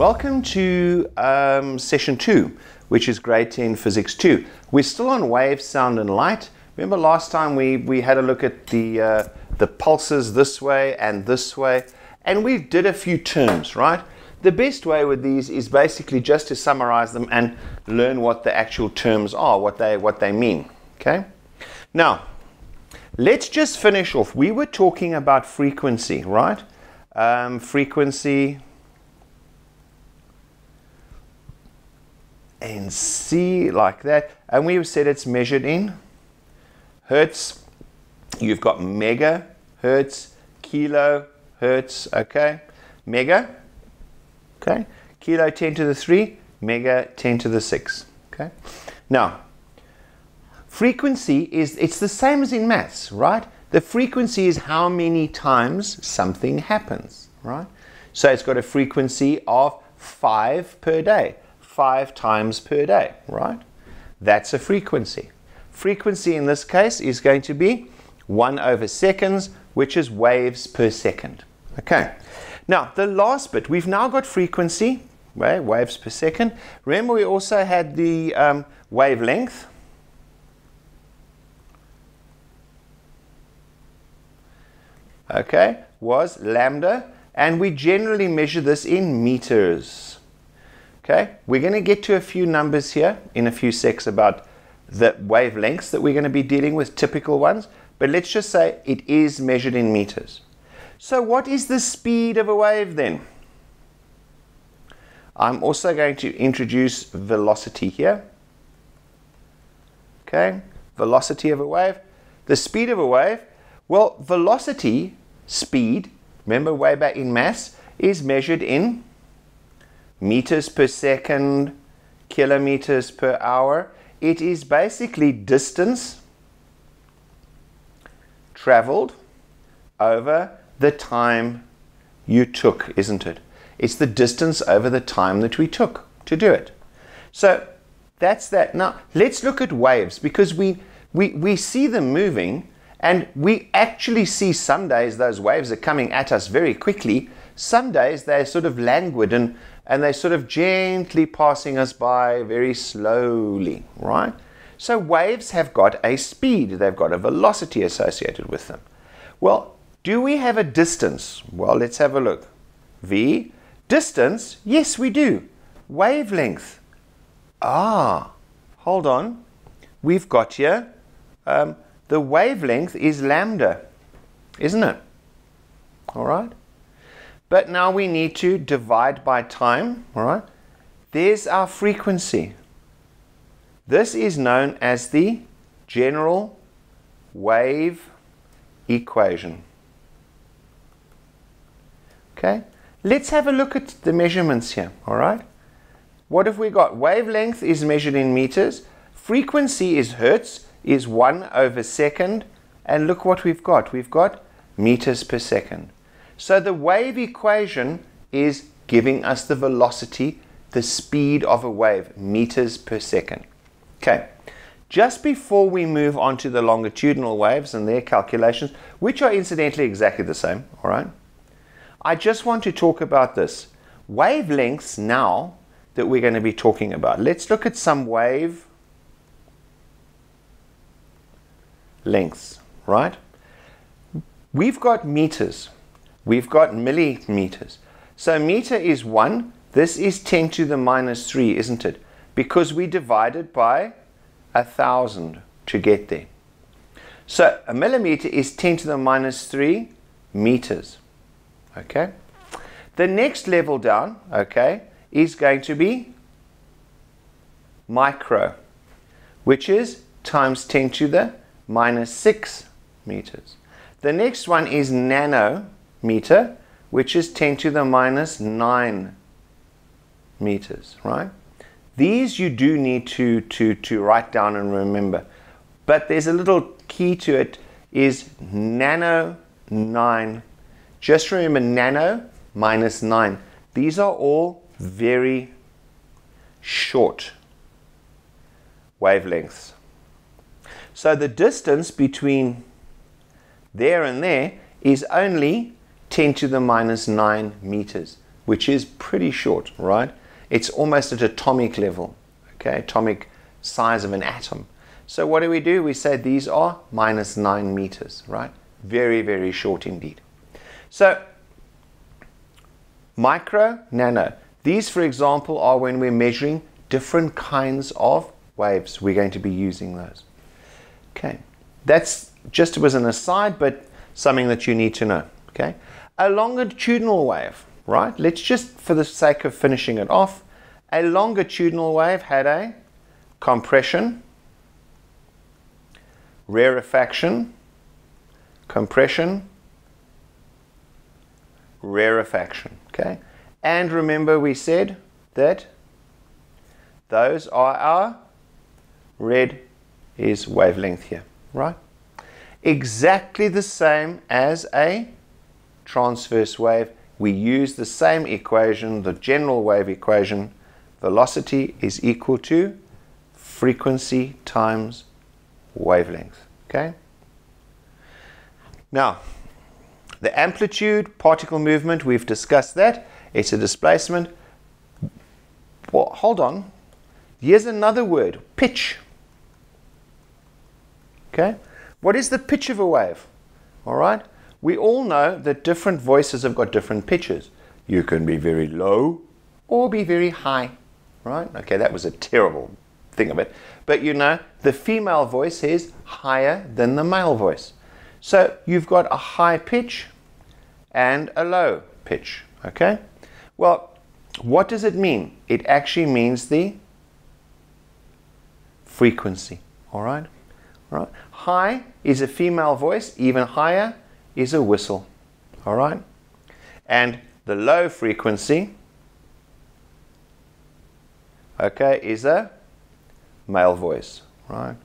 Welcome to session 2, which is grade 10 physics 2. We're still on wave, sound and light. Remember last time we had a look at the pulses this way, and we did a few terms, right? The best way with these is basically just to summarize them and learn what the actual terms are, what they mean, okay? Now, let's just finish off. We were talking about frequency, right? Frequency and C like that, and we said it's measured in hertz. You've got megahertz, kilohertz, okay? Mega, okay? Kilo 10 to the 3, mega 10 to the 6, okay? Now, frequency it's the same as in maths, right? The frequency is how many times something happens, right? So it's got a frequency of 5 per day. 5 times per day, right? That's a frequency. Frequency in this case is going to be 1 over seconds, which is waves per second. Okay. Now, the last bit, we've now got frequency, right? Waves per second. Remember, we also had the wavelength. Okay, was lambda, and we generally measure this in meters. Okay, we're going to get to a few numbers here in a few secs about the wavelengths that we're going to be dealing with, typical ones, but let's just say it is measured in meters. So what is the speed of a wave then? I'm also going to introduce velocity here. Okay, velocity of a wave. The speed of a wave, well, velocity, speed, remember way back in maths, is measured in meters per second, kilometers per hour. It is basically distance traveled over the time you took, isn't it? It's the distance over the time that we took to do it. So that's that. Now let's look at waves, because we see them moving, and we actually see some days those waves are coming at us very quickly. Some days they're sort of languid and they're sort of gently passing us by very slowly, right? So waves have got a speed, they've got a velocity associated with them. Well, do we have a distance? Well, let's have a look. V, distance, yes we do. Wavelength, hold on. We've got here, the wavelength is lambda, isn't it? All right. But now we need to divide by time, all right? There's our frequency. This is known as the general wave equation. Okay? Let's have a look at the measurements here, all right? What have we got? Wavelength is measured in meters. Frequency is hertz, is 1 over second. And look what we've got. We've got meters per second. So the wave equation is giving us the velocity, the speed of a wave, meters per second. Okay, just before we move on to the longitudinal waves and their calculations, which are incidentally exactly the same, all right? I just want to talk about this. Wavelengths now that we're going to be talking about. Let's look at some wave lengths, right? We've got meters. We've got millimeters. So meter is 1. This is 10 to the minus 3, isn't it? Because we divided by 1,000 to get there. So a millimeter is 10 to the minus 3 meters. Okay. The next level down, okay, is going to be micro, which is times 10 to the minus 6 meters. The next one is nanometer, which is 10 to the minus 9 meters, right? These you do need to write down and remember. But there's a little key to it, is nano 9. Just remember nano minus 9. These are all very short wavelengths. So the distance between there and there is only 10 to the minus 9 meters. which is pretty short, right? It's almost at atomic level, okay? Atomic size of an atom. So what do? We say these are -9 meters, right? Very, very short indeed. So micro, nano. These, for example, are when we're measuring different kinds of waves. We're going to be using those. Okay, that's just was an aside, but something that you need to know. Okay, a longitudinal wave, right? Let's just, for the sake of finishing it off, a longitudinal wave had a compression, rarefaction, compression, rarefaction. Okay, and remember we said that those are our red is wavelength here, right? Exactly the same as a transverse wave. We use the same equation, the general wave equation. Velocity is equal to frequency times wavelength. Okay? Now, the amplitude, particle movement, we've discussed that. It's a displacement. Well, hold on. Here's another word, pitch. Okay? What is the pitch of a wave? All right? We all know that different voices have got different pitches. You can be very low or be very high. Right? Okay, that was a terrible thing of it. But you know, the female voice is higher than the male voice. So you've got a high pitch and a low pitch. Okay? Well, what does it mean? It actually means the frequency. All right? All right? High is a female voice, even higher is a whistle. All right? And the low frequency, okay, is a male voice, right?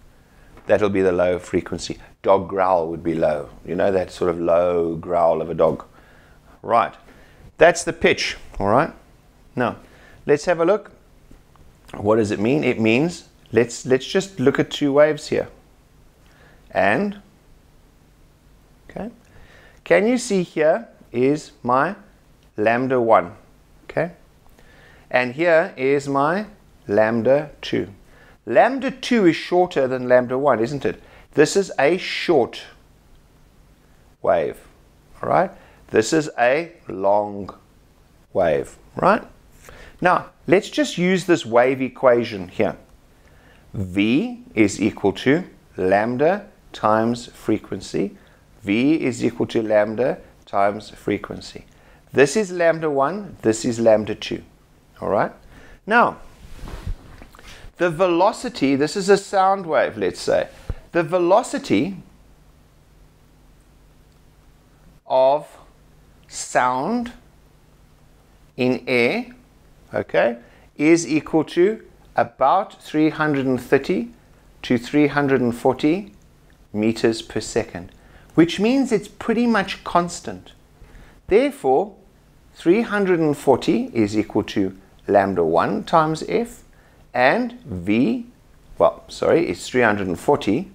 That'll be the low frequency. Dog growl would be low. You know, that sort of low growl of a dog. Right. That's the pitch, all right? Now, let's have a look. What does it mean? It means, let's just look at two waves here. And, okay, can you see here is my lambda 1, okay? And here is my lambda 2. Lambda 2 is shorter than lambda 1, isn't it? This is a short wave, all right? This is a long wave, right? Now, let's just use this wave equation here. V is equal to lambda times frequency. V is equal to lambda times frequency. This is lambda 1, this is lambda 2. All right? Now, the velocity, this is a sound wave, let's say. The velocity of sound in air, okay, is equal to about 330 to 340 meters per second, which means it's pretty much constant. Therefore, 340 is equal to lambda 1 times f, and v, well, sorry, it's 340,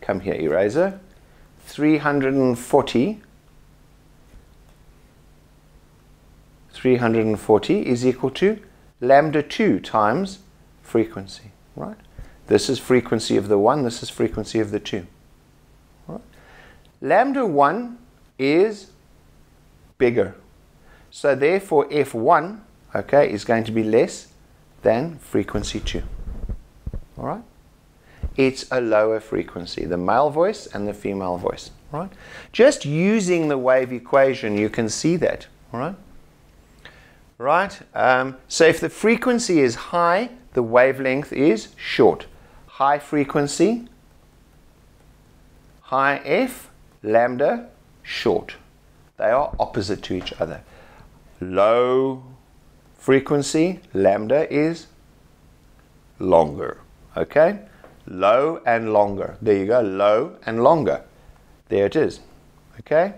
come here, eraser, 340 is equal to lambda 2 times frequency, right? This is frequency of the 1, this is frequency of the 2. Right? Lambda 1 is bigger. So therefore F1, okay, is going to be less than frequency 2. All right? It's a lower frequency, the male voice and the female voice. Right? Just using the wave equation, you can see that. All right? Right? So if the frequency is high, the wavelength is short. High frequency, high F, lambda, short. They are opposite to each other. Low frequency, lambda, is longer. Okay? Low and longer. There you go. Low and longer. There it is. Okay?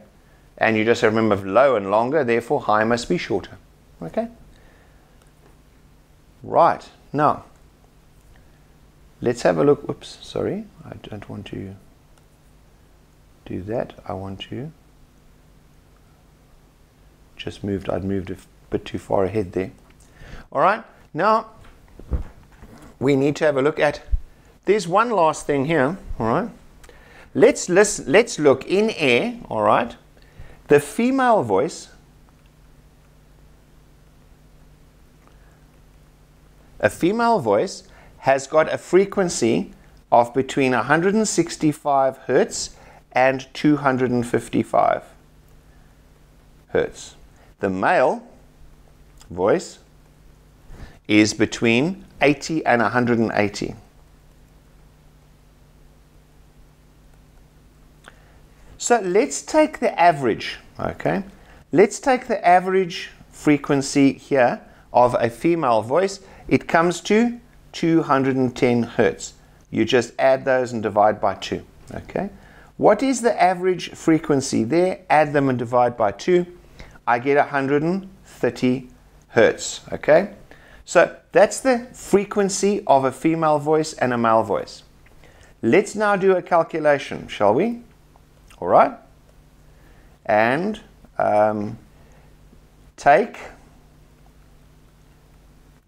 And you just remember low and longer, therefore high must be shorter. Okay? Right. Now, let's have a look. Oops, sorry. I don't want to do that. I want to just moved. I'd moved bit too far ahead there. All right, now we need to have a look at, there's one last thing here, all right? Let's look in air, all right? The female voice, a female voice has got a frequency of between 165 hertz and 255 hertz. The male voice is between 80 and 180. So let's take the average, okay? Let's take the average frequency here of a female voice. It comes to 210 hertz. You just add those and divide by 2, okay? What is the average frequency there? Add them and divide by 2. I get 130 hertz, okay? So that's the frequency of a female voice and a male voice. Let's now do a calculation, shall we? All right? And take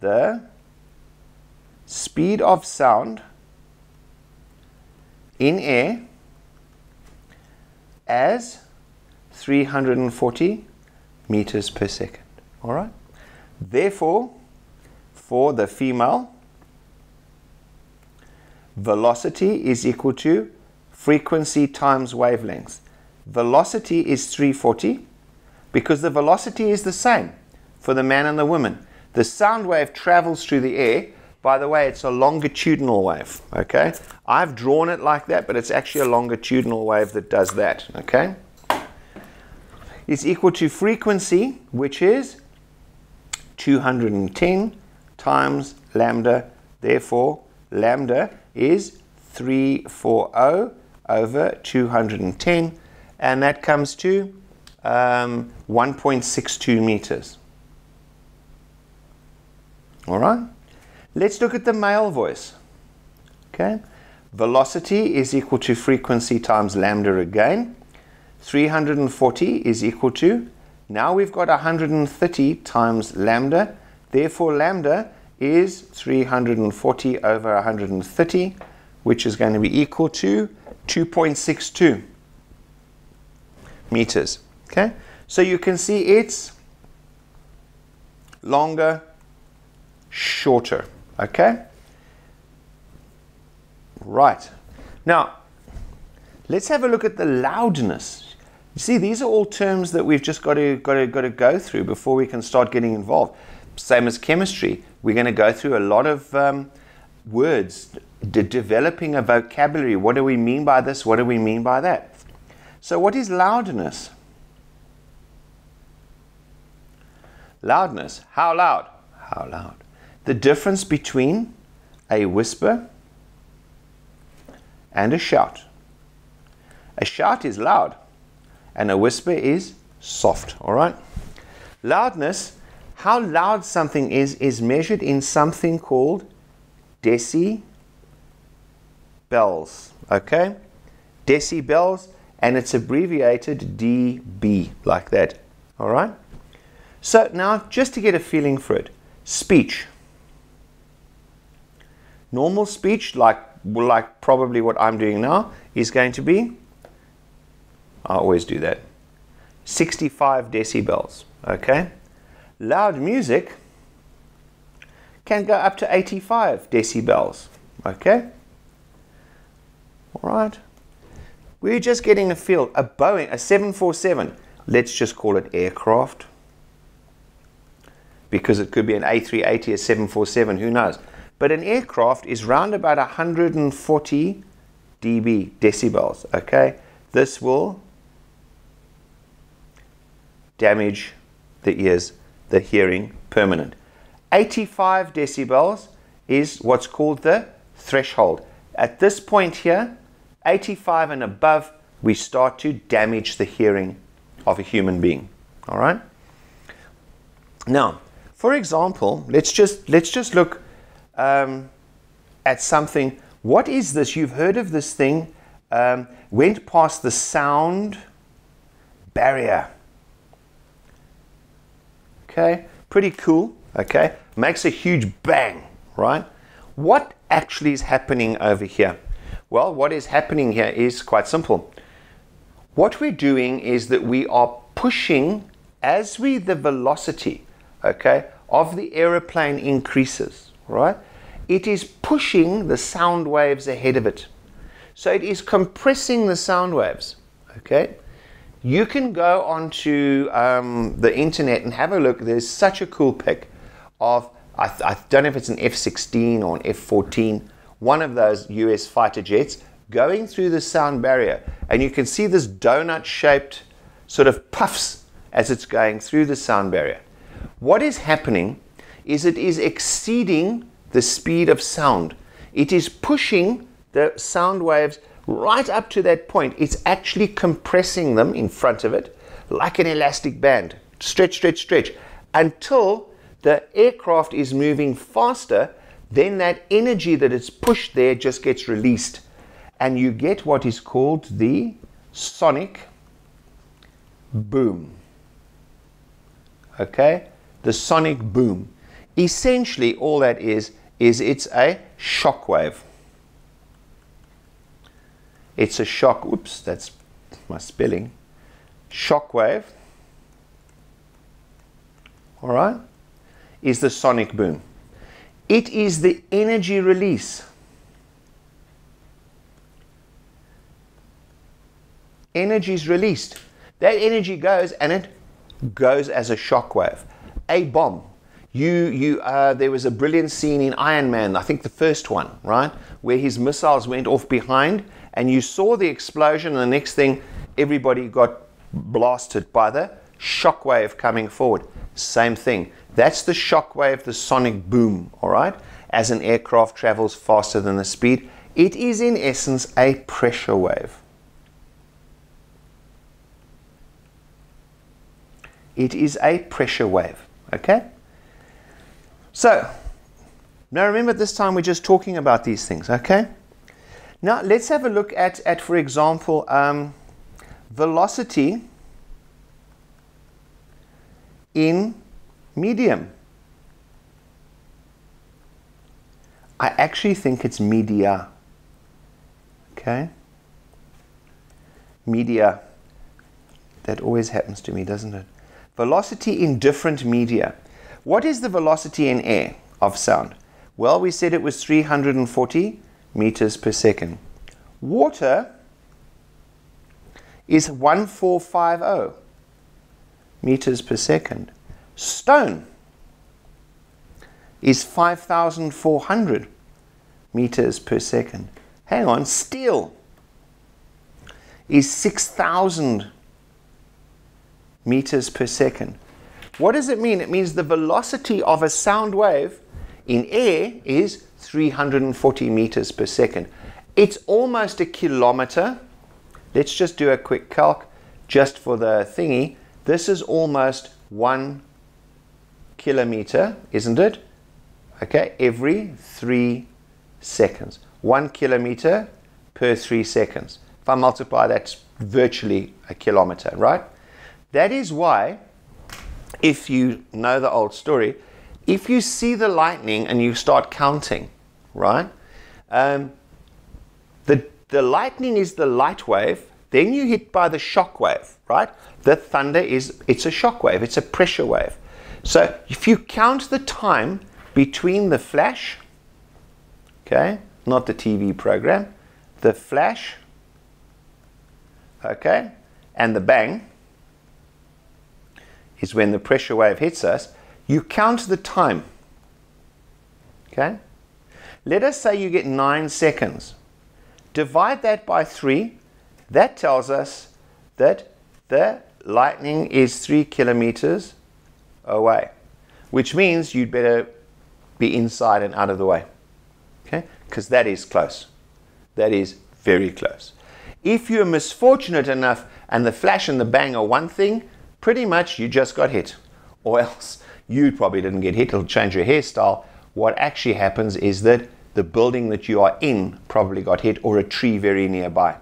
the speed of sound in air as 340 meters per second. All right? Therefore, for the female, velocity is equal to frequency times wavelength. Velocity is 340 because the velocity is the same for the man and the woman. The sound wave travels through the air. By the way, it's a longitudinal wave, okay? I've drawn it like that, but it's actually a longitudinal wave that does that, okay? It's equal to frequency, which is 210 times lambda. Therefore, lambda is 340 over 210, and that comes to 1.62 meters. All right? Let's look at the male voice. Okay? Velocity is equal to frequency times lambda again. 340 is equal to, now we've got 130 times lambda. Therefore, lambda is 340 over 130, which is going to be equal to 2.62 meters. Okay? So you can see it's longer, shorter. Okay? Right. Now, let's have a look at the loudness. You see, these are all terms that we've just got to go through before we can start getting involved. Same as chemistry. We're going to go through a lot of words, developing a vocabulary. What do we mean by this? What do we mean by that? So what is loudness? Loudness. How loud? How loud? The difference between a whisper and a shout. A shout is loud and a whisper is soft, all right? Loudness, how loud something is measured in something called decibels, okay? Decibels, and it's abbreviated dB, like that, all right? So now, just to get a feeling for it, speech. Normal speech, like probably what I'm doing now, is going to be, I always do that, 65 decibels, okay? Loud music can go up to 85 decibels, okay? All right. We're just getting a feel. A Boeing, a 747, let's just call it aircraft, because it could be an A380, a 747, who knows? But an aircraft is round about 140 decibels, okay? This will damage the ears, the hearing, permanent. 85 decibels is what's called the threshold. At this point here, 85 and above, we start to damage the hearing of a human being, all right? Now, for example, let's just look at something. What is this? You've heard of this thing, went past the sound barrier. Okay, Pretty cool, okay? Makes a huge bang, right? What actually is happening over here? Well, what is happening here is quite simple. What we're doing is that we are pushing as the velocity, okay, of the aeroplane increases, right? It is pushing the sound waves ahead of it. So it is compressing the sound waves, okay? You can go onto the internet and have a look. There's such a cool pic of, I don't know if it's an F-16 or an F-14, one of those US fighter jets going through the sound barrier. And you can see this donut-shaped sort of puffs as it's going through the sound barrier. What is happening is it is exceeding the speed of sound. It is pushing the sound waves right up to that point. It's actually compressing them in front of it like an elastic band. Stretch, stretch, stretch, until the aircraft is moving faster. Then that energy that it's pushed there just gets released. And you get what is called the sonic boom. Okay? The sonic boom. Essentially, all that is it's a shock wave. It's a shock, oops, that's my spelling. Shock wave, all right, is the sonic boom. It is the energy release. Energy is released. That energy goes, and it goes as a shock wave. A bomb. There was a brilliant scene in Iron Man, I think the first one, right, where his missiles went off behind, and you saw the explosion, and the next thing, everybody got blasted by the shock wave coming forward. Same thing. That's the shock wave, the sonic boom, all right? As an aircraft travels faster than the speed, it is in essence a pressure wave. It is a pressure wave, okay? So, now remember, this time we're just talking about these things, okay? Now, let's have a look at for example, velocity in medium. I actually think it's media, okay? Media. That always happens to me, doesn't it? Velocity in different media. What is the velocity in air of sound? Well, we said it was 340 meters per second. Water is 1450 meters per second. Stone is 5,400 meters per second. Hang on, steel is 6,000 meters per second. What does it mean? It means the velocity of a sound wave in air is 340 meters per second. It's almost a kilometer. Let's just do a quick calc just for the thingy. This is almost 1 kilometer, isn't it? Okay, every 3 seconds. 1 kilometer per 3 seconds. If I multiply, that's virtually a kilometer, right? That is why, if you know the old story, if you see the lightning and you start counting, right? The lightning is the light wave, then you hit by the shock wave, right? The thunder it's a shock wave, it's a pressure wave. So if you count the time between the flash, okay, not the TV program, the flash, okay, and the bang is when the pressure wave hits us. You count the time, okay? Let us say you get 9 seconds. Divide that by 3. That tells us that the lightning is 3 kilometers away, which means you'd better be inside and out of the way, okay? Because that is close. That is very close. If you're misfortunate enough and the flash and the bang are one thing, pretty much you just got hit. Or else you probably didn't get hit, it'll change your hairstyle. What actually happens is that the building that you are in probably got hit, or a tree very nearby,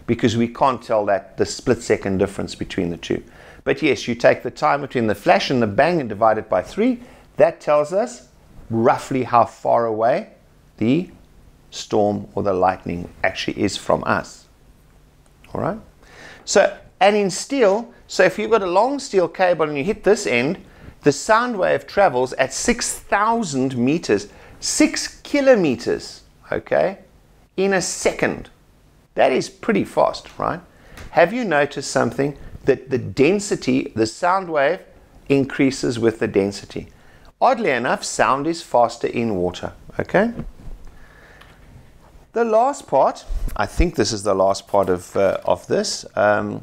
because we can't tell that the split-second difference between the two. But yes, you take the time between the flash and the bang and divide it by 3. That tells us roughly how far away the storm or the lightning actually is from us. All right? So, and in steel, so if you've got a long steel cable and you hit this end, the sound wave travels at 6,000 meters, 6 kilometers, okay, in a second. That is pretty fast, right? Have you noticed something? That the density, the sound wave, increases with the density. Oddly enough, sound is faster in water, okay? The last part, I think this is the last part of this. All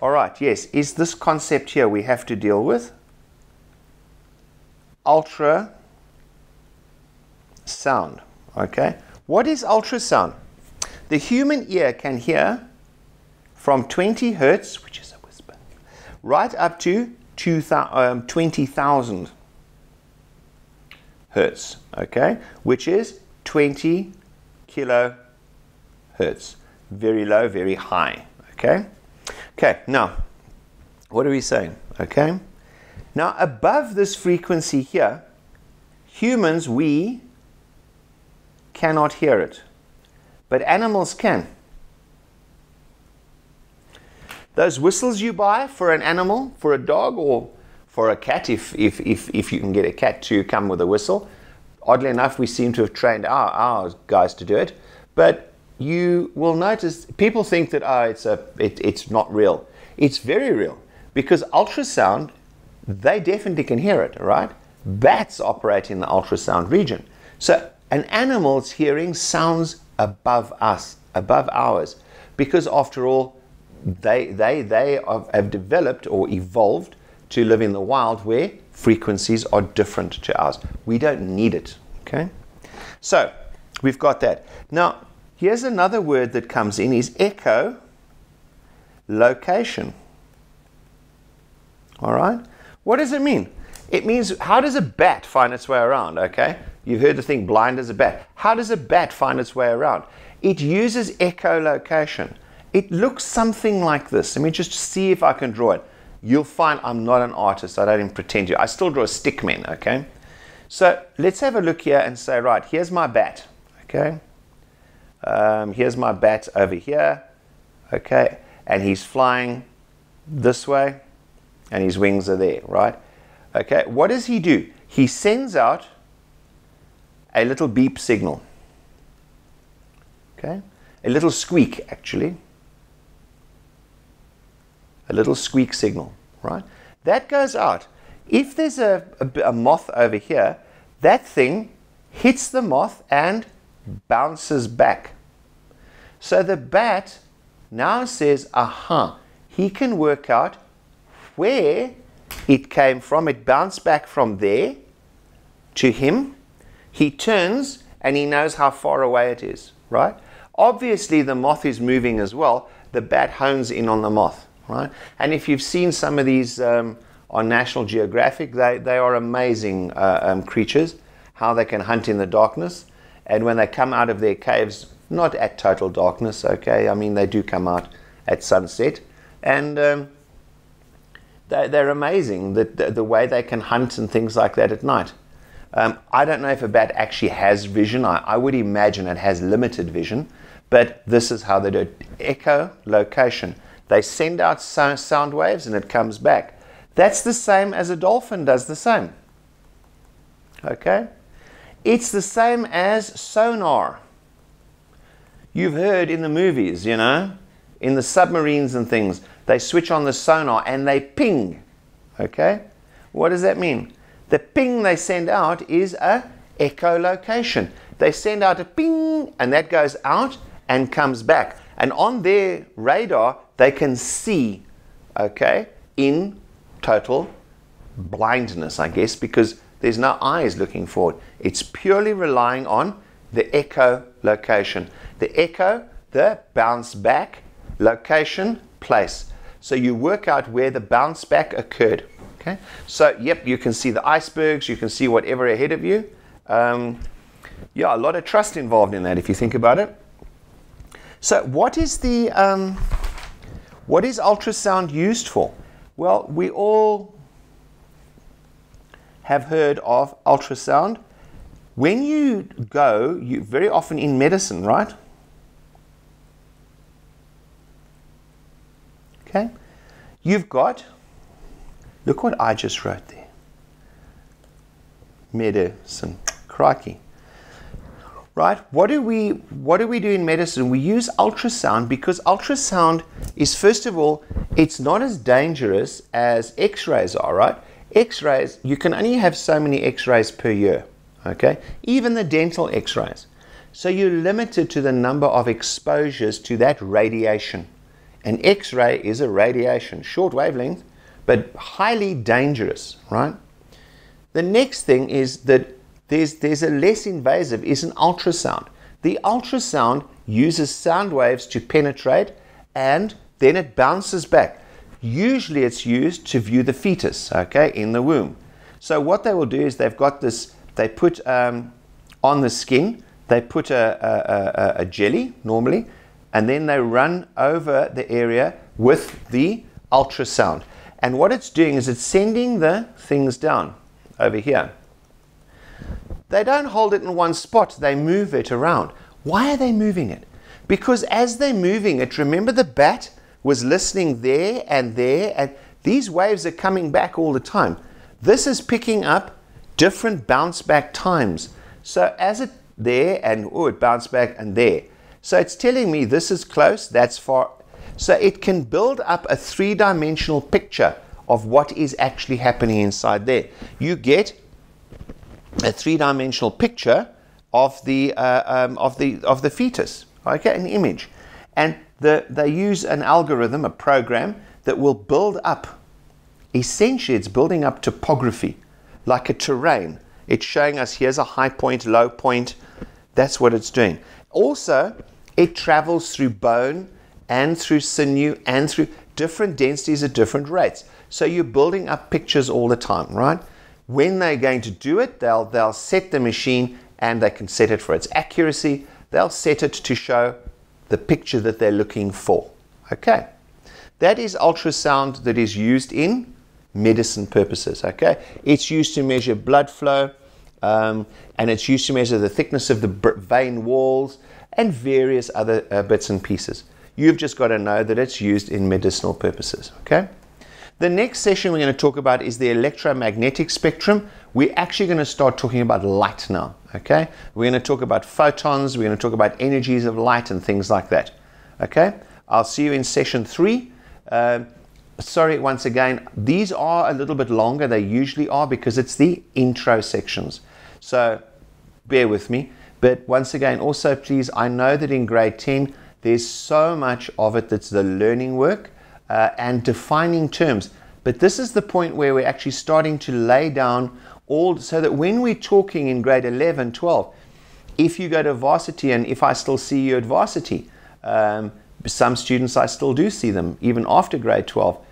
right, yes, is this concept here we have to deal with. Ultrasound, okay? What is ultrasound? The human ear can hear from 20 hertz, which is a whisper, right up to 20,000 hertz, okay? Which is 20 kilohertz. Very low, very high, okay? Okay, now, what are we saying, okay? Now, above this frequency here, humans, we cannot hear it, but animals can. Those whistles you buy for an animal, for a dog or for a cat, if you can get a cat to come with a whistle, oddly enough, we seem to have trained our guys to do it, but you will notice people think that it's not real. It's very real, because ultrasound, they definitely can hear it, right? Bats operate in the ultrasound region. So an animal's hearing sounds above us, above ours, because after all, they have developed or evolved to live in the wild where frequencies are different to ours. We don't need it, okay? So we've got that. Now, here's another word that comes in, is echolocation. All right? What does it mean? It means, how does a bat find its way around, okay? You've heard the thing, blind as a bat. How does a bat find its way around? It uses echolocation. It looks something like this. Let me just see if I can draw it. You'll find I'm not an artist. I don't even pretend to. I still draw stickmen, okay? So let's have a look here and say, right, here's my bat, okay? Here's my bat over here, okay? And he's flying this way, and his wings are there, right? Okay, what does he do? He sends out a little beep signal, okay? A little squeak, actually. A little squeak signal, right? That goes out. If there's a moth over here, that thing hits the moth and bounces back. So the bat now says, aha, he can work out where it came from. It bounced back from there to him. He turns and he knows how far away it is, right? Obviously the moth is moving as well. The bat hones in on the moth, right? And if you've seen some of these on National Geographic, they are amazing creatures, how they can hunt in the darkness. And when they come out of their caves, not at total darkness, okay? I mean, they do come out at sunset. And they're amazing, the way they can hunt and things like that at night. I don't know if a bat actually has vision. I would imagine it has limited vision, but this is how they do it. Echolocation. They send out sound waves and it comes back. That's the same as a dolphin does the same. Okay? It's the same as sonar. You've heard in the movies, you know, in the submarines and things, they switch on the sonar and they ping. Okay? What does that mean? The ping they send out is a echolocation. They send out a ping and that goes out and comes back. And on their radar, they can see, okay, in total blindness, I guess, because there's no eyes looking forward. It's purely relying on the echolocation. The echo, the bounce back, location, place. So you work out where the bounce back occurred. Okay? So, yep, you can see the icebergs, you can see whatever ahead of you. Yeah, a lot of trust involved in that if you think about it. So what is ultrasound used for? Well, we all have heard of ultrasound. When you go, you very often in medicine, right? Okay, you've got, look what I just wrote there. Medicine, crikey. Right, what do we do in medicine? We use ultrasound because ultrasound is, first of all, it's not as dangerous as X-rays are, right? X-rays, you can only have so many X-rays per year, okay? Even the dental X-rays. So you're limited to the number of exposures to that radiation. An X-ray is a radiation, short wavelength, but highly dangerous, right? The next thing is that there's a less invasive, is an ultrasound. The ultrasound uses sound waves to penetrate and then it bounces back. Usually it's used to view the fetus, okay, in the womb. So what they will do is they've got this, they put on the skin, they put a jelly normally, and then they run over the area with the ultrasound. And what it's doing is it's sending the things down over here. They don't hold it in one spot, they move it around. Why are they moving it? Because as they're moving it, remember the bat was listening there, and these waves are coming back all the time. This is picking up different bounce back times. So as it there, and oh, it bounced back, and there. So it's telling me this is close, that's far. So it can build up a three-dimensional picture of what is actually happening inside there. You get a three-dimensional picture of the fetus, okay, an image, and they use an algorithm, a program that will build up. Essentially, it's building up topography, like a terrain. It's showing us here's a high point, low point. That's what it's doing. Also, it travels through bone and through sinew and through different densities at different rates. So you're building up pictures all the time, right? When they're going to do it, they'll set the machine, and they can set it for its accuracy. They'll set it to show the picture that they're looking for. Okay, that is ultrasound that is used in medicine purposes. Okay, it's used to measure blood flow, and it's used to measure the thickness of the vein walls and various other bits and pieces. You've just got to know that it's used in medicinal purposes. Okay. The next session we're going to talk about is the electromagnetic spectrum. We're actually going to start talking about light now, okay? We're going to talk about photons, we're going to talk about energies of light and things like that, okay? I'll see you in session 3. Sorry, once again, these are a little bit longer. They usually are because it's the intro sections. So bear with me. But once again, also please, I know that in grade 10, there's so much of it that's the learning work, and defining terms. But this is the point where we're actually starting to lay down all, so that when we're talking in grade 11, 12, if you go to varsity, and if I still see you at varsity, some students I still do see them even after grade 12,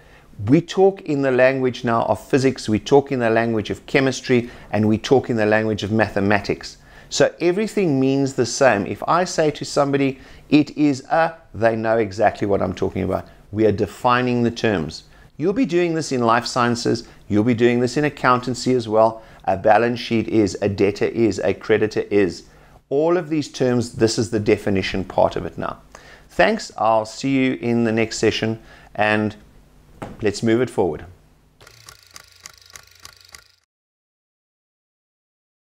we talk in the language now of physics, we talk in the language of chemistry, and we talk in the language of mathematics. So everything means the same. If I say to somebody, it is a, they know exactly what I'm talking about. We are defining the terms. You'll be doing this in life sciences. You'll be doing this in accountancy as well. A balance sheet is, a debtor is, a creditor is. All of these terms, this is the definition part of it now. Thanks. I'll see you in the next session, and let's move it forward.